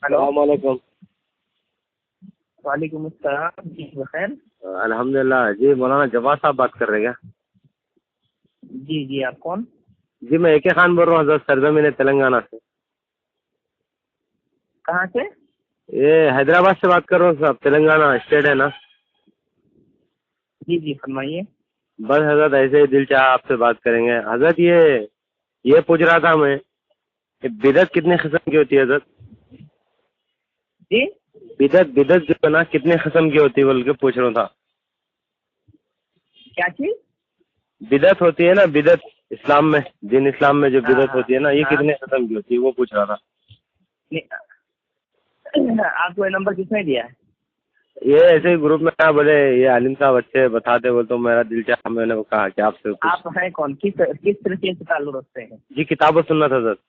السلام علیکم. وعلیکم السلام. جی بخیر. الحمدللہ. جی مولانا جواد صاحب بات کر رہے ہیں کیا؟ جی آپ کون؟ جی میں اے خان بول رہا ہوں حضرت سرزمین تلنگانہ سے. کہاں سے؟ یہ حیدرآباد سے بات کر رہا ہوں صاحب. تلنگانہ اسٹیٹ ہے نا. جی فرمائیے. بس حضرت ایسے ہی دل چاہا آپ سے بات کریں گے. حضرت یہ پوچھ رہا تھا میں کہ بدعت کتنے قسم کی ہوتی ہے حضرت؟ جی بدعت جو ہے نا کتنے قسم کی ہوتی ہے بول کے پوچھ رہا تھا. کیا چیز؟ بدعت ہوتی ہے نا، بدعت اسلام میں، دین اسلام میں جو بدعت ہوتی ہے نا، یہ ہاں. کتنے قسم کی ہوتی ہے وہ پوچھ رہا تھا. آپ کو یہ نمبر کس نے دیا ہے؟ یہ ایسے ہی گروپ میں بولے یہ عالم صاحب اچھے بتاتے بول تو میرا دل چاہا، میں نے کہا کہ آپ سے آپ ہیں کون؟ کس طریقے سے تعلق رکھتے ہیں؟ جی کتاب و سنت حضرت.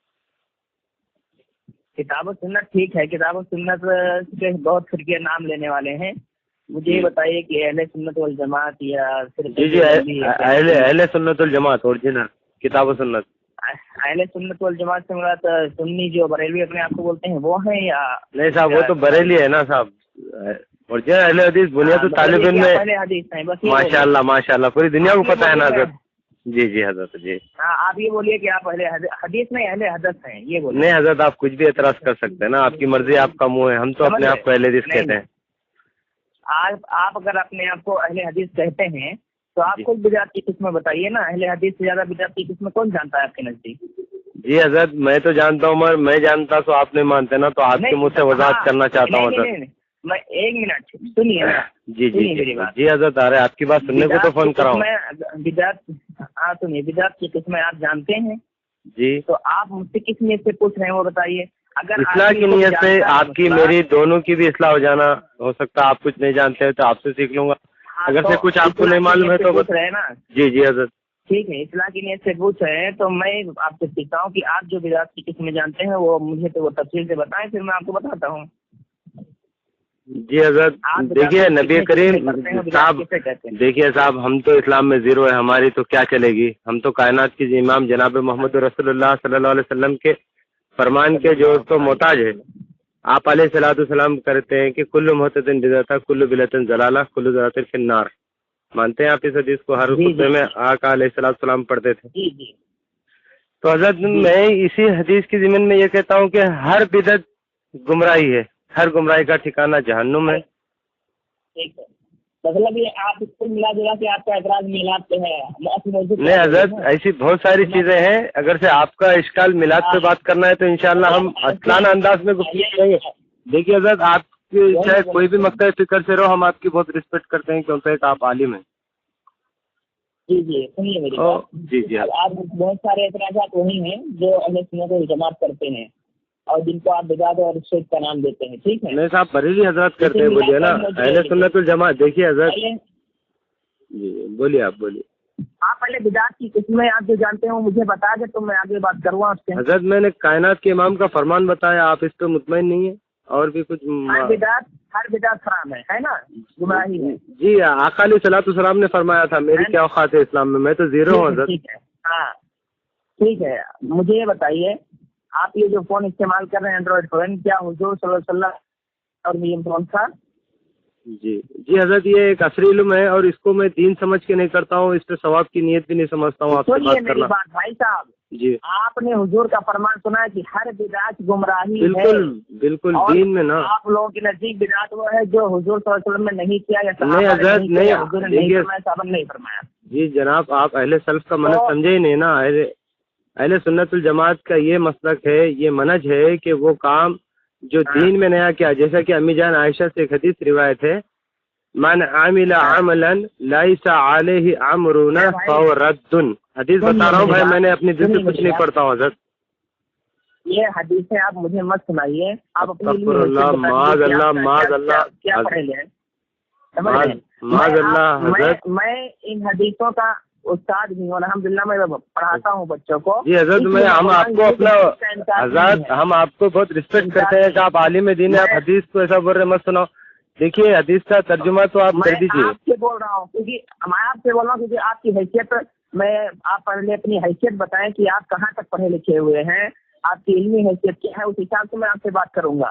کتاب و سنت ٹھیک ہے. کتاب و سنت کے بہت فرقے نام لینے والے ہیں. مجھے یہ بتائیے کہ اہل سنت والجماعت یا صرف جی اہل سنت الجماعت اوریجنل کتاب و سنت. اہل سنت والجماعت سے مراد سنی جو بریلوی اپنے آپ کو بولتے ہیں وہ ہیں یا نہیں صاحب وہ تو بریلی ہے نا صاحب. اوریجنل اہل حدیث بنیاد طالب علم میں حدیث ہیں بس. ماشاء اللہ پوری دنیا کو پتہ ہے نا حضرت. جی حضرت. جی آپ یہ بولیے کہ آپ اہل حدیث نہیں اہل حدث ہیں، یہ بولیے. نہیں حضرت آپ کچھ بھی اعتراض کر سکتے ہیں نا، آپ کی مرضی، آپ کا منہ ہے. ہم تو اپنے آپ کو اہل حدیث کہتے ہیں. آپ اگر اپنے آپ کو اہل حدیث کہتے ہیں تو آپ خود بدعت کی قسمیں بتائیے نا. اہل حدیث سے زیادہ بدعت کی قسمیں کون جانتا ہے آپ کے نزدیک؟ جی حضرت میں تو جانتا ہوں مگر میں جانتا تو آپ نہیں مانتے نا، تو آپ کے منہ سے وضاحت کرنا چاہتا ہوں حضرت. میں ایک منٹ سنیے نا. جی میری بات. جی حضرت آ رہے آپ کی بات سننے کو تو فون کرا ہوں. سنیے بدعت کی قسمیں آپ جانتے ہیں جی. تو آپ مجھ سے کس نیت سے پوچھ رہے ہیں وہ بتائیے. اگر اصلاح کی نیت سے آپ کی میری دونوں کی بھی اصلاح ہو جانا ہو سکتا ہے. آپ کچھ نہیں جانتے تو آپ سے سیکھ لوں گا. اگر سے کچھ آپ کو نہیں معلوم ہے تو پوچھ رہے ہیں نا. جی حضرت. ٹھیک ہے، اصلاح کی نیت سے پوچھ رہے ہیں تو میں آپ سے سیکھتا ہوں کہ آپ جو بدعت کی قسمیں جانتے ہیں وہ مجھے تو وہ تفصیل سے بتائیں، پھر میں آپ کو بتاتا ہوں. جی حضرت دیکھیے نبی کریم صاحب، دیکھیے صاحب ہم تو اسلام میں زیرو ہے، ہماری تو کیا چلے گی. ہم تو کائنات کی امام جناب محمد رسول اللہ صلی اللہ علیہ وسلم کے فرمان کے جو تو محتاج ہے. آپ علیہ الصلوۃ والسلام کرتے ہیں کہ کل محدث بدعۃ کل بدعۃ ضلالہ کل ضلالۃ فی النار. مانتے ہیں آپ اس حدیث کو؟ ہر خطبے میں آقا علیہ الصلوۃ والسلام پڑھتے تھے. تو حضرت میں اسی حدیث کی ضمن میں یہ کہتا ہوں کہ ہر بدعت گمراہی ہے، ہر گمراہی کا ٹھکانہ جہنم ہے. ٹھیک ہے، مطلب یہ آپ اس کو ملا جلا کے آپ کا اعتراض میلاد پہ ہے؟ نہیں حضرت ایسی بہت ساری چیزیں ہیں. اگر سے آپ کا اشکال میلاد پہ بات کرنا ہے تو انشاءاللہ ہم اصلانہ انداز میں گفتگو کریں گے. دیکھیے حضرت آپ کی چاہے کوئی بھی مقطع فکر سے رہو، ہم آپ کی بہت رسپیکٹ کرتے ہیں کیونکہ آپ عالم ہیں. جی سنیے میری بات. جی آپ بہت سارے اعتراضات وہی ہیں جو اہل سنت والجماعت کرتے ہیں اور جن کو آپ بدعت اور شرک کا نام دیتے ہیں. ٹھیک ہے، نہیں صاحب بریلی حضرت کرتے ہیں بولیے نا اہل سنت الجماعت. دیکھیے حضرت جی بولیے، آپ بولیے. آپ پہلے بدعت کی قسمیں آپ جو جانتے ہیں مجھے بتا دیں تو میں آگے بات کروں آپ سے. حضرت میں نے کائنات کے امام کا فرمان بتایا، آپ اس پہ مطمئن نہیں ہیں اور بھی کچھ؟ ہر بدعت حرام ہے نا، گمراہی ہے. جی آقا علیہ الصلوۃ والسلام نے فرمایا تھا میری کیا اوقات ہے اسلام میں تو زیرو ہوں حضرت. ٹھیک ہے، ہاں ٹھیک ہے. مجھے یہ بتائیے آپ یہ جو فون استعمال کر رہے ہیں اینڈرائڈ فون، کیا حضور صلی اللہ علیہ وسلم اور یہ فون تھا؟ جی حضرت یہ ایک عصری علم ہے اور اس کو میں دین سمجھ کے نہیں کرتا ہوں، اس پہ ثواب کی نیت بھی نہیں سمجھتا ہوں. آپ سے بات کرنا. میری بات بھائی صاحب، جی آپ نے حضور کا فرمان سنا ہے کہ ہر بدعت گمراہی ہے. بالکل دین میں نا آپ لوگوں کے نزدیک بدعت وہ ہے جو حضور صلی اللہ علیہ وسلم نے نہیں کیا یا نہیں حضرت نہیں فرمایا. جی جناب آپ اہل سلف کا منہج سمجھے ہی نہیں نا. اہل سنت الجماعت کا یہ مسلک ہے، یہ منہج ہے کہ وہ کام جو دین میں نیا کیا، جیسا کہ امی جان عائشہ سے ایک حدیث روایت ہے من عمل عملا لیس علیہ امرنا فہو رد. حدیث بتا رہا ہوں بھائی، میں نے اپنی دل سے کچھ نہیں پڑھتا ہوں حضرت. یہ حدیثیں آپ مجھے مت سنائیے. آپ اپنی معاذ اللہ کیا پڑھے گئے؟ معاذ اللہ حضرت. میں ان حدیثوں کا استاد بھی ہوں الحمدللہ، میں پڑھاتا ہوں بچوں کو. جی حضرت ہم آپ کو اپنا حضرت ہم آپ کو بہت رسپیکٹ کرتے ہیں کہ آپ عالم دین ہیں. آپ حدیث کو ایسا بول رہے مت سناؤ. دیکھیے حدیث کا ترجمہ تو آپ کر دیجیے. میں آپ سے بول رہا ہوں کیونکہ آپ کی حیثیت آپ پہلے اپنی حیثیت بتائیں کہ آپ کہاں تک پڑھے لکھے ہوئے ہیں، آپ کی علمی حیثیت کیا ہے، اس حساب سے میں آپ سے بات کروں گا.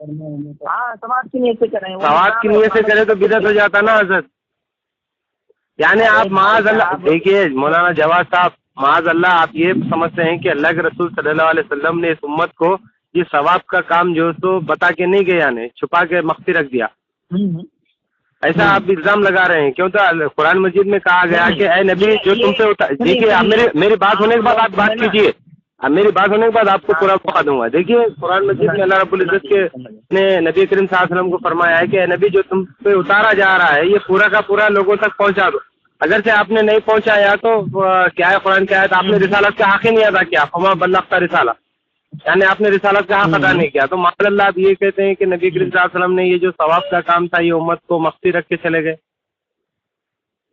ہاں ثواب کی نیت سے کریں، ثواب کی نیت سے کرے تو بدعت ہو جاتا نا حضرت. یعنی آپ معاذ اللہ دیکھیے مولانا جواد صاحب، معاذ اللہ آپ یہ سمجھتے ہیں کہ اللہ کے رسول صلی اللہ علیہ وسلم نے اس امت کو یہ ثواب کا کام جو تو بتا کے نہیں گیا، یعنی چھپا کے مخفی رکھ دیا، ایسا آپ الزام لگا رہے ہیں. کیوں تو قرآن مجید میں کہا گیا کہ اے نبی جو تم سے دیکھیے اب میری بات ہونے کے بعد آپ بات کیجیے، اب میری بات ہونے کے بعد آپ کو پورا موقع دوں گا. دیکھیے قرآن مجید میں اللہ رب العزت کے نے نبی کریم صلی اللہ علیہ وسلم کو فرمایا ہے کہ اے نبی جو تم پہ اتارا جا رہا ہے یہ پورا کا پورا لوگوں تک پہنچا دو. اگر سے آپ نے نہیں پہنچایا تو کیا ہے قرآن کیا ہے تو آپ نے رسالت کا حق ہی نہیں ادا کیا، فما بلغت رسالہ، یعنی آپ نے رسالت کا حق ادا نہیں کیا. تو معاذ اللہ آپ یہ کہتے ہیں کہ نبی کریم صلی اللہ علیہ وسلم نے یہ جو ثواب کا کام تھا یہ امت کو مخفی رکھ کے چلے گئے.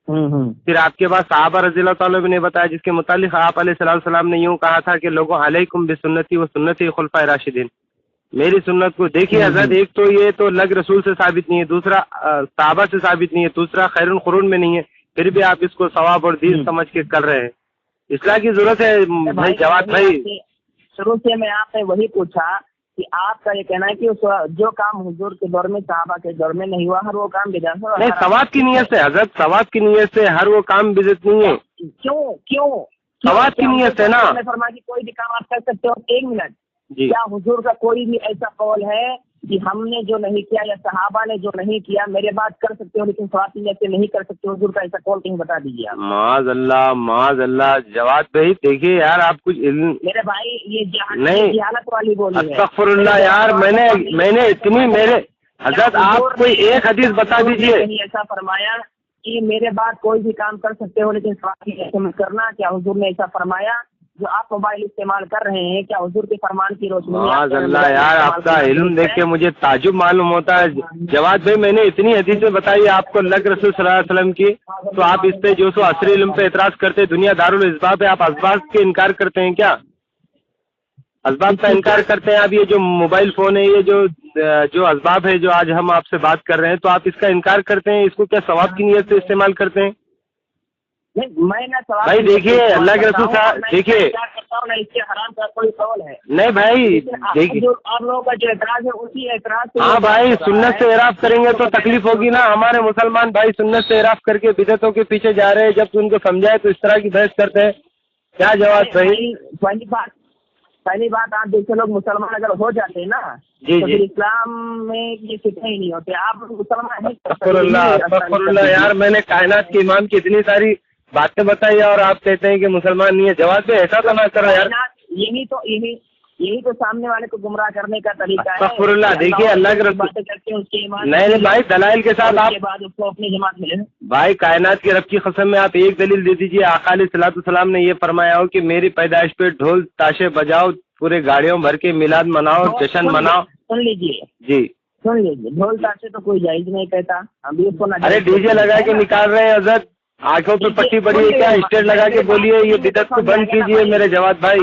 پھر آپ کے پاس صحابہ رضی اللہ تعالیٰ نے بتایا جس کے متعلق آپ علیہ السلام نے یوں کہا تھا کہ لوگوں علیکم بسنتی و سنتی خلفائے راشدین، میری سنت کو دیکھیے حضرت. ایک تو یہ تو لگ رسول سے ثابت نہیں ہے، دوسرا صحابہ سے ثابت نہیں ہے، دوسرا خیر القرون میں نہیں ہے، پھر بھی آپ اس کو ثواب اور دین سمجھ کے کر رہے ہیں. اصلاح کی ضرورت ہے بھائی جواد بھائی. شروع سے میں آپ نے وہی پوچھا کہ آپ کا یہ کہنا ہے کہ جو کام حضور کے دور میں صحابہ کے دور میں نہیں ہوا ہر وہ کام بدعت ہے. نہیں، ثواب کی نیت سے حضرت، ثواب کی نیت سے ہر وہ کام بدعت نہیں ہے. کیوں ثواب کی نیت سے نا فرمایا کہ کوئی بھی کام آپ کر سکتے ہو. ایک منٹ، جی کیا حضور کا کوئی بھی ایسا قول ہے کہ ہم نے جو نہیں کیا یا صحابہ نے جو نہیں کیا میرے بات کر سکتے ہو لیکن ثواب کی نیت سے نہیں کر سکتے؟ حضور کا ایسا قول کہیں بتا دیجیے آپ. معاذ اللہ جواد بھائی دیکھیے یار آپ کچھ علم میرے بھائی یہ نہیں، جہالت والی بولی ہے. استغفر اللہ یار، میں نے اتنی میرے حضرت آپ کوئی ایک حدیث بتا دیجیے. ایسا فرمایا کہ میرے بعد کوئی بھی کام کر سکتے ہو لیکن ثواب کی نیت سے مت کرنا؟ کیا حضور نے ایسا فرمایا؟ جو آپ موبائل استعمال کر رہے ہیں کیا حضور کے فرمان کی روشنی؟ معاذ اللہ یار آپ کا علم دیکھ کے مجھے تعجب معلوم ہوتا ہے. جواد بھائی میں نے اتنی حدیثیں بتائی آپ کو اللہ کے رسول صلی اللہ علیہ وسلم کی، تو آپ اس پہ جو سو عصری علم پہ اعتراض کرتے، دنیا دارالاسباب ہے، آپ اسباب کے انکار کرتے ہیں کیا؟ اسباب کا انکار کرتے ہیں آپ. یہ جو موبائل فون ہے، یہ جو اسباب ہے جو آج ہم آپ سے بات کر رہے ہیں، تو آپ اس کا انکار کرتے ہیں، اس کو کیا ثواب کی نیت سے استعمال کرتے ہیں؟ بھائی دیکھیے اللہ کے رسول صاحب دیکھیے حرام کا کوئی قول ہے نہیں بھائی دیکھیے آپ لوگوں کا جو اعتراض ہے اسی اعتراض سے. ہاں بھائی سنت سے اعراض کریں گے تو تکلیف ہوگی نا. ہمارے مسلمان بھائی سنت سے اعراض کر کے بدعتوں کے پیچھے جا رہے ہیں، جب ان کو سمجھائے تو اس طرح کی بحث کرتے ہیں. کیا جواب بھائی؟ پہلی بات آپ دیکھیں لوگ مسلمان اگر ہو جاتے ہیں نا جی تو پھر اسلام میں یہ فتنے ہی نہیں ہوتے. آپ مسلمان ہیں. استغفر اللہ یار، میں نے کائنات کے امام کی اتنی ساری باتیں بتائی اور آپ کہتے ہیں کہ مسلمان نہیں ہے. جواب پہ ایسا تو نہ کرو یار. یہی تو سامنے والے کو گمراہ کرنے کا طریقہ ہے. استغفر اللہ دیکھیے اللہ کے رسول نہیں بھائی دلائل کے ساتھ آپ بعد اس کو اپنی جماعت ملے. بھائی کائنات کے رب کی قسم میں آپ ایک دلیل دے دیجیے. آقا علیہ الصلوۃ والسلام نے یہ فرمایا ہو کہ میری پیدائش پہ ڈھول تاشے بجاؤ، پورے گاڑیوں بھر کے میلاد مناؤ، جشن مناؤ. سن لیجیے جی سن لیجیے، ڈھول تاشے تو کوئی جائز نہیں کہتا. ابھی اس کو ارے ڈی جے لگا کے نکال رہے ہیں حضرت، آنکھوں پہ پٹی پڑی ہے کیا؟ اسٹیج لگا کے بولیے یہ بدعت کو بند کیجیے میرے جواد بھائی.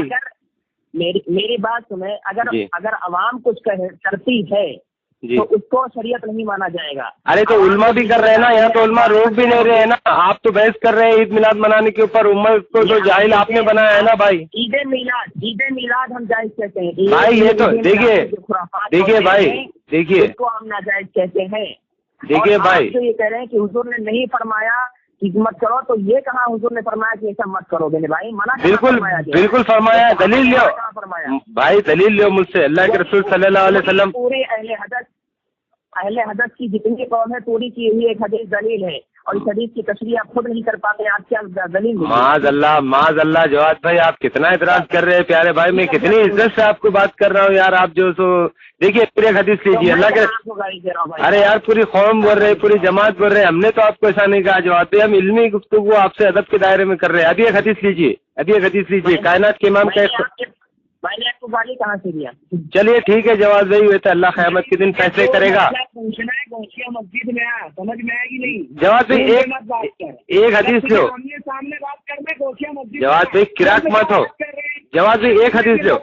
میری بات سنیں، اگر عوام کچھ کرتی ہے جی تو اس کو شریعت نہیں مانا جائے گا. ارے تو علماء بھی کر رہے ہیں نا، یہاں تو علماء روک بھی نہیں رہے ہیں نا. آپ تو بحث کر رہے ہیں عید میلاد منانے کے اوپر، امت کو تو جاہل آپ نے بنایا ہے نا بھائی. عید میلاد ہم جائز کہتے ہیں بھائی. یہ تو دیکھیے بھائی دیکھیے اس کو ہم ناجائز کہتے ہیں. دیکھیے بھائی جو یہ کہہ رہے ہیں کہ حضور نے نہیں فرمایا کہ مت کرو، تو یہ کہاں حضور نے فرمایا کہ ایسا مت کرو میرے بھائی؟ منع بالکل فرمایا. دلیل لو بھائی، دلیل لو مجھ سے. اللہ کے رسول صلی اللہ علیہ وسلم پورے اہل حدث کی جتنی قوم ہے پوری کی یہی ایک حدیث دلیل ہے، اور اس حدیث کی تشریح آپ خود نہیں کر پاتے. آپ کیا دلیل؟ معاذ اللہ جواد بھائی آپ کتنا اعتراض کر رہے ہیں پیارے بھائی. میں کتنی عزت سے آپ کو بات کر رہا ہوں یار. آپ جو سو دیکھیے پورے حدیث لیجیے. اللہ کے ارے یار پوری قوم بول رہے، پوری جماعت بول رہے، ہم نے تو آپ کو ایسا نہیں کہا جواد بھائی. ہم علمی گفتگو آپ سے ادب کے دائرے میں کر رہے ہیں. ابھی ایک حدیث لیجیے کائنات کے امام کا. میں نے آپ کو گالی کہاں سے دیا؟ چلیے ٹھیک ہے جواد بھائی، وہ تو اللہ قیامت کے دن فیصلے کرے گا. مسجد میں سمجھ میں آئے گی نہیں جواد بھائی ایک حدیث لو. سامنے بات کرنے جواد بھائی کراک مت ہو. جواد بھائی ایک حدیث لو.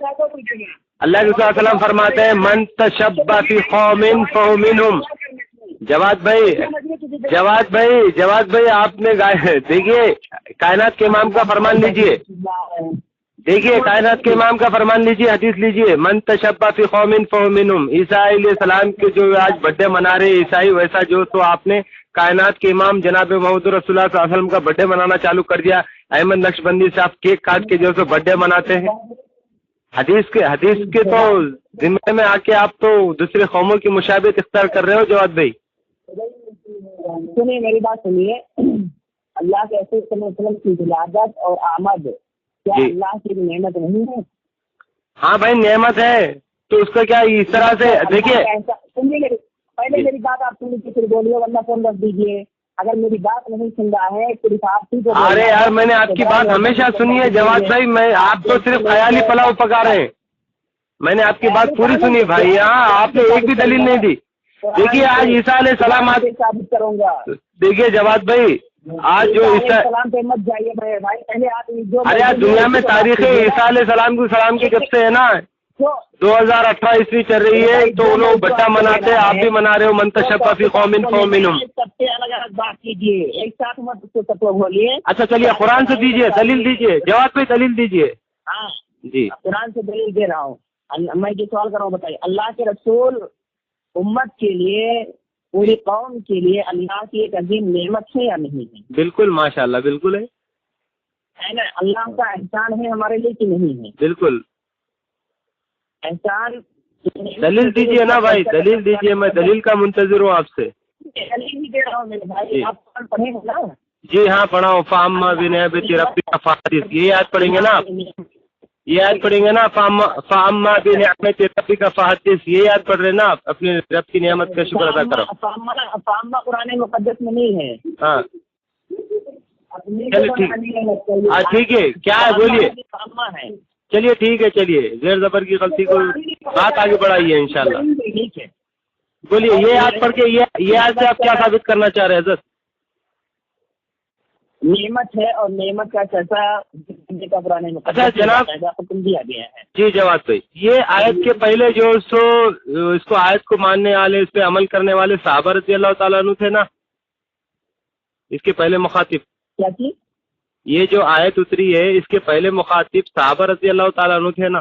اللہ کے صلی اللہ علیہ وسلم فرماتے ہیں من تشبہ فی قوم فہو منہم. جواد بھائی آپ نے دیکھیے کائنات کے امام کا فرمان لیجیے. دیکھیے کائنات کے امام کا فرمان لیجیے، حدیث لیجیے، من تشبہ فی قوم فہو منہم، عیسیٰ علیہ السلام کے جو آج برتھڈے منا رہے عیسائی، ویسا جو تو آپ نے کائنات کے امام جناب محمد رسول اللہ صلی اللہ علیہ وسلم کا برتھڈے منانا چالو کر دیا۔ احمد نقشبندی صاحب کیک کاٹ کے جو سو برتھڈے مناتے ہیں، حدیث کے تو ذمے میں آ کے آپ تو دوسرے قوموں کی مشابہت اختیار کر رہے ہو جواد بھائی۔ سنیے میری بات سنیے، اللہ کے رسول صلی اللہ علیہ وسلم کی ولادت اور آمد کیا اللہ کی نعمت نہیں ہے؟ ہاں بھائی نعمت ہے، تو اس کا کیا اس طرح سے دیکھیے، سنیے پہلے میری بات آپ سن لیجیے پھر بولیے، ورنہ فون رکھ دیجیے۔ اگر میری بات نہیں سن رہا ہے پھر آپ ہی کو، ارے یار میں نے آپ کی بات ہمیشہ سنی ہے جواد بھائی، میں آپ تو صرف خیالی پلاؤ پکا رہے ہیں، میں نے آپ کی بات پوری سنی بھائی۔ ہاں آپ نے ایک بھی دلیل نہیں دی۔ دیکھیے آج عیسیٰ علیہ السلام، ثابت کروں گا۔ دیکھیے جواد بھائی آج جو عیسیٰ، سلام پہ مت جائیے بھائی، پہلے آپ ارے یار دنیا میں تاریخ عیسیٰ علیہ السلام کی سلام کی جب سے ہے نا 2018 چل رہی ہے، تو انہوں بچہ مناتے، آپ بھی منا رہے ہو، من تشبہ فی قوم فہو منہم۔ سب سے الگ الگ بات کیجیے، ایک ساتھ مت سب لوگ بولیے۔ اچھا چلیے قرآن سے دیجیے دلیل، دیجیے جواد بھائی دلیل دیجیے۔ ہاں جی قرآن سے دلیل دے رہا ہوں۔ میں جو سوال کر رہا ہوں بتائیے، اللہ کے رسول امت کے لیے، پوری قوم کے لیے اللہ کی ایک عظیم نعمت ہے یا نہیں ہے؟ بالکل ماشاء اللہ بالکل ہے نا؟ اللہ کا احسان ہے ہمارے لیے کہ نہیں ہے؟ بالکل۔ احسان دلیل دیجیے نا بھائی، دلیل دیجیے، میں دلیل کا منتظر ہوں آپ سے۔ دلیل ہی دے رہا ہوں میرے بھائی، آپ قرآن پڑھیں گے نا؟ جی ہاں پڑھا ہوں، فاما بنعمت ربک فحدث، یہ یاد پڑھیں گے نا آپ، یہ یاد پڑھیں گے نا، فاما بنعمت ربک فحدث، یہ یاد پڑھ رہے نا آپ، اپنے رب کی نعمت کا شکر ادا کرو۔ فاما قرآن مقدس میں نہیں ہے۔ ہاں چلیے ٹھیک، ہاں ٹھیک ہے، کیا ہے بولیے، فاما ہے۔ چلیے ٹھیک ہے، چلیے زیر زبر کی غلطی کو بات آگے بڑھائیے انشاءاللہ۔ ٹھیک ہے بولیے یہ یاد پڑھ کے، یہ یاد سے آپ کیا ثابت کرنا چاہ رہے ہیں حضرت؟ نعمت ہے، اور نعمت کا کیسا کا پرانے اچھا جناب، حکم دیا گیا ہے۔ جی جواد بھائی، یہ آیت کے پہلے جو سو اس کو آیت کو ماننے والے، اس پہ عمل کرنے والے صحابہ رضی اللہ تعالیٰ عنہ تھے نا، اس کے پہلے مخاطب، کیا چیز؟ یہ جو آیت اتری ہے اس کے پہلے مخاطب صحابہ رضی اللہ تعالیٰ عنہ تھے نا؟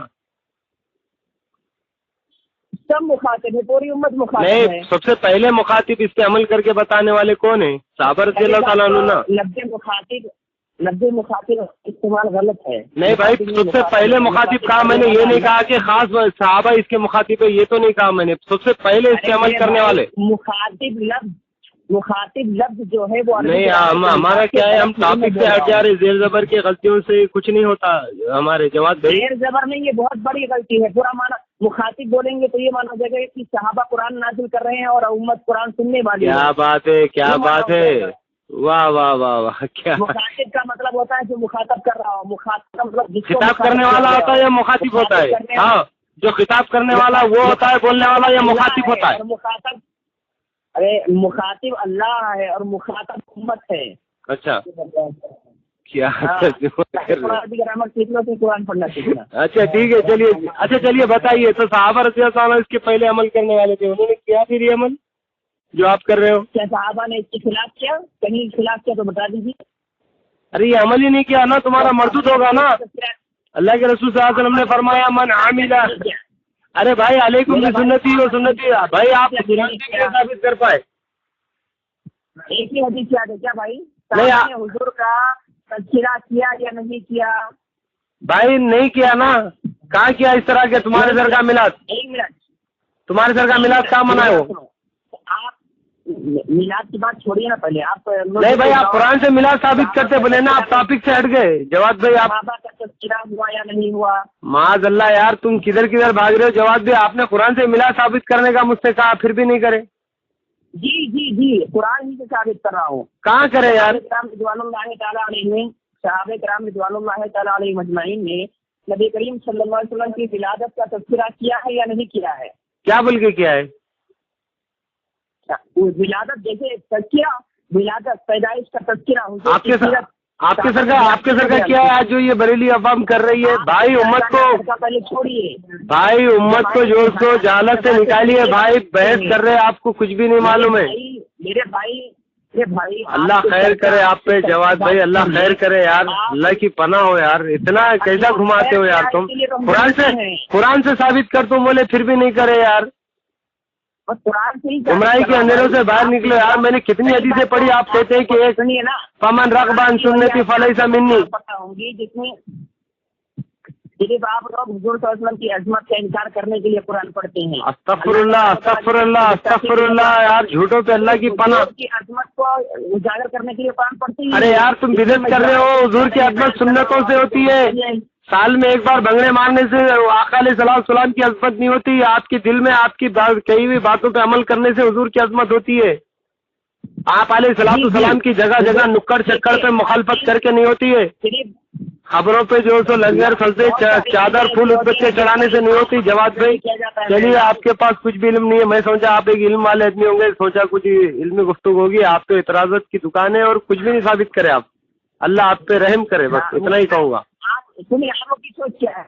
سب مخاطب ہے، پوری امت مخاطب نہیں، ہے۔ سب سے پہلے مخاطب اس پہ عمل کر کے بتانے والے کون ہیں؟ صحابہ رضی اللہ تعالیٰ عنہ نا۔ لفظ مخاطب استعمال غلط ہے۔ نہیں بھائی، سب سے پہلے مخاطب کہا میں نے، یہ نہیں کہا کہ خاص صحابہ اس کے مخاطب ہے، یہ تو نہیں کہا میں نے، سب سے پہلے اس پہ عمل کرنے والے۔ مخاطب لفظ جو ہے وہ نہیں، ہمارا کیا ہے، ہم ٹاپک سے ہٹ جا رہے، زیر زبر کی غلطیوں سے کچھ نہیں ہوتا ہمارے جواد بھائی۔ زیر زبر نہیں، یہ بہت بڑی غلطی ہے۔ پورا مانا مخاطب بولیں گے تو یہ مانا جائے گا کہ صحابہ قرآن نازل کر رہے ہیں اور امت قرآن سننے والی ہے۔ کیا بات ہے، کیا بات ہے، واہ واہ واہ واہ، کیا مخاطب کا مطلب ہوتا ہے جو مخاطب کر رہا ہو، مخاطب کا مطلب جس کو خطاب کرنے والا ہوتا ہے یا مخاطب ہوتا ہے؟ ہاں، جو خطاب کرنے والا وہ ہوتا ہے بولنے والا، یا مخاطب ہوتا ہے؟ مخاطب، ارے مخاطب اللہ ہے اور مخاطب امت ہے۔ اچھا کیا گرامر سیکھ لو تو قرآن پڑھنا سیکھنا۔ اچھا ٹھیک ہے، چلیے، اچھا چلیے بتائیے، تو صحابہ رضی اللہ عنہ اس کے پہلے عمل کرنے والے تھے، انہوں نے کیا پھر یہ عمل جو آپ کر رہے ہو؟ کیا صحابہ نے اس کے خلاف کیا؟ کہیں خلاف کیا تو بتا دیجیے۔ ارے یہ عمل ہی نہیں کیا نا، تمہارا مردود ہوگا نا۔ اللہ کے رسول صلی اللہ علیہ وسلم نے فرمایا من عامل، ارے بھائی علیکم بسنتی و سنتی، بھائی آپ ثابت کر پائے؟ ایک ہی حدیث یاد ہے کیا بھائی؟ نہیں، حضور کا تذکرہ کیا یا نہیں کیا؟ بھائی نہیں کیا نا، کہاں کیا اس طرح کے تمہارے سر کا میلاد؟ ایک منٹ، تمہارے سر کا میلاد کہاں منائے ہو؟ آپ میلاد کی بات چھوڑیے نا پہلے آپ۔ نہیں بھائی، آپ قرآن سے میلاد ثابت کرتے بولے نا، آپ ٹاپک سے ہٹ گئے جواد بھائی۔ آپ صحابہ کا تذکرہ ہوا یا نہیں ہوا؟ معاذ اللہ یار، تم کدھر کدھر بھاگ رہے ہو جواد بھائی، آپ نے قرآن سے میلاد ثابت کرنے کا مجھ سے کہا، پھر بھی نہیں کرے۔ جی جی جی، قرآن ہی سے ثابت کر رہا ہوں۔ کہاں کرے یار؟ رضوان اللہ تعالیٰ علیہ، صحابہ کرام رضوان اللہ تعالیٰ علیہ مجمعین نے نبی کریم صلی اللہ علیہ وسلم کی ولادت کا تذکرہ کیا ہے یا نہیں کیا ہے؟ کیا بول کے کیا ہے؟ ولادت جیسے تذکرہ، ولادت پیدائش کا تذکرہ آپ کے سر کا کیا ہے آج جو یہ بریلی عوام کر رہی ہے؟ بھائی امت کو، پہلے چھوڑیے بھائی امت کو جو جہالت سے نکالیے، بھائی بحث کر رہے آپ کو کچھ بھی نہیں معلوم ہے۔ میرے بھائی یہ بھائی اللہ خیر کرے آپ پہ جواد بھائی، اللہ خیر کرے یار، اللہ کی پناہ ہو یار، اتنا کیسا گھماتے ہو یار تم؟ قرآن سے ثابت کر تم بولے پھر بھی نہیں کرے یار، قرآن سے ہی گمراہی کے اندھیروں سے باہر نکلو یار۔ میں نے کتنی حدیثیں پڑھی، آپ کہتے ہیں کہ ایک سنیے نا، فمن رغب عن سنتی فلیس منی۔ پتہ ہوں گی جس میں صرف آپ لوگ حضور صلی اللہ علیہ وسلم کی عظمت کا انکار کرنے کے لیے قرآن پڑھتے ہیں۔ استغفر اللہ، استغفر اللہ، استغفر اللہ یار، جھوٹوں پہ اللہ کی پناہ۔ حضور کی عظمت کو اجاگر کرنے کے لیے قرآن پڑھتے ہیں۔ ارے یار تم بدعت کر رہے ہو، حضور کی عظمت سنتوں سے ہوتی ہے، سال میں ایک بار بنگڑے مارنے سے آقا علیہ السلام کی عظمت نہیں ہوتی، آپ کے دل میں آپ کی کئی ہوئی باتوں پہ عمل کرنے سے حضور کی عظمت ہوتی ہے۔ آپ علیہ السلام کی جگہ جگہ نکڑ چکر پہ مخالفت کر کے نہیں ہوتی ہے، خبروں پہ جو سو لنگر پھنسے چادر پھول اس بچے چڑھانے سے نہیں ہوتی۔ جواد بھائی چلیے، آپ کے پاس کچھ بھی علم نہیں ہے، میں سوچا آپ ایک علم والے آدمی ہوں گے، سوچا کچھ علمی گفتگو ہوگی، آپ تو اعتراضات کی دکان ہے اور کچھ بھی نہیں ثابت کرے آپ، اللہ آپ پہ رحم کرے، بس اتنا ہی کہوں گا۔ سنیے، آپ کی سوچ کیا ہے؟